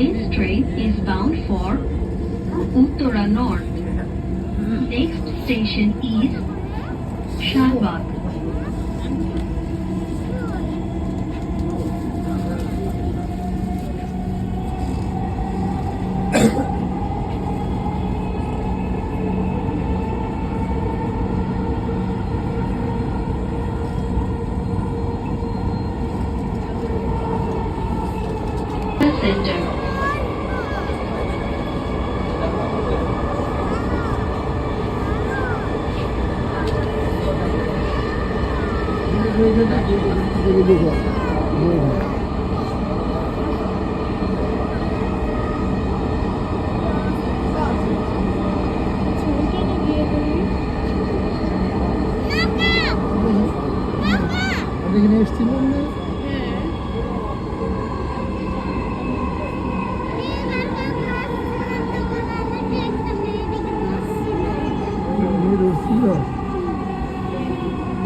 This train is bound for Uttara North. Next station is Shahbag. Center.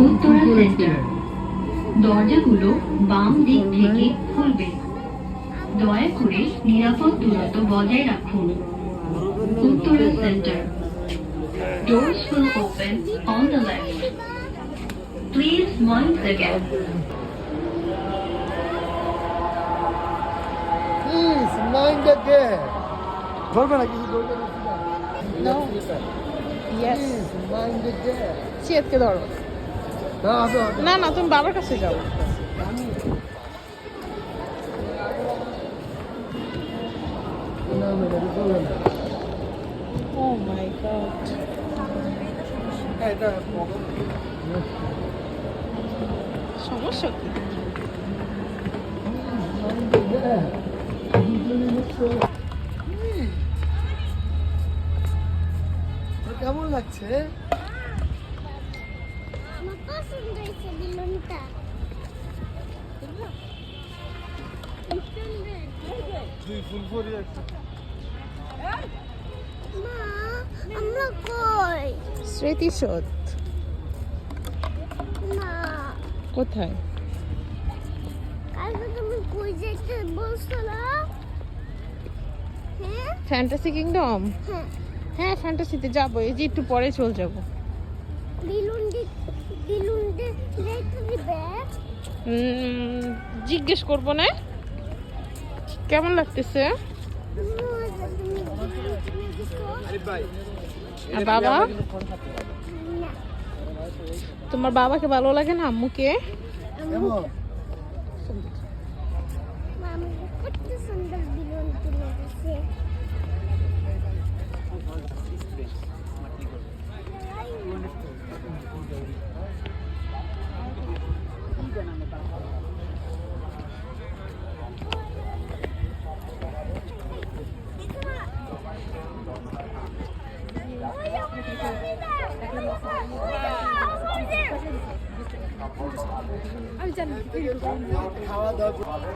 Uttara centre দরজাগুলো বাম দিক থেকে খুলবে দয়া করে নিরাপদ দূরত্ব বজায় রাখুন Uttara centre Doors will open on the left. Please mind the gap. Please mind the gap. ধরবে না কিছু ধরবে না No. Yes. Please mind the gap. চেতকে ধরো না না তুমি বাবার কাছে যাও ও মাই গড সমস্যা কি কেমন লাগছে স্মৃতিসৌধ কোথায় ফ্যান্টাসি কিংডম হ্যাঁ ফ্যান্টাসিতে যাবো এই যে একটু পরে চলে যাবো জিজ্ঞেস করবো না কেমন লাগতেছে আর বাবা তোমার বাবাকে ভালো লাগে না আম্মুকে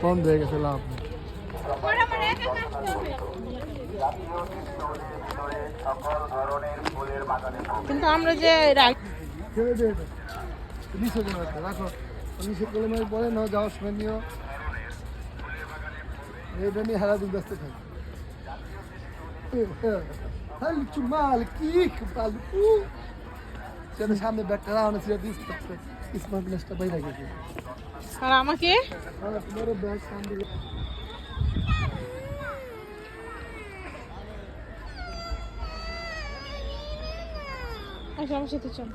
বন্ধ হয়ে গেছে লাভ কিন্তু আমরা যে রাখো নিষেধ করলে মানে বলে না যাওয়ার সময় নিও এটা নিয়ে হারা দিন ব্যস্ত থাকি হালচু মাল কি সামনে ব্যাগটা রাখা ছিল স্মার্ট গ্লাসটা বাইরে গেছে আর আমাকে তোমার ব্যাগ সামনে আচ্ছা আমার সাথে চল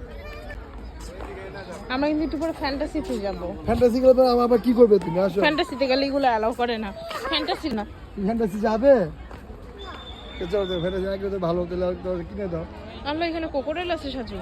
আমরা কিন্তু একটু পরে ফ্যান্টাসিতে যাবো ফ্যান্টাসি গেলে আবার কি করবে তুমি আসো ফ্যান্টাসিতে গেলে এগুলো অ্যালাউ করে না ফ্যান্টাসি না ফ্যান্টাসি যাবে চলো তো ফ্যান্টাসি একদম ভালো হতে কিনে দাও আমরা এখানে কোকোডাইল আছে সাজু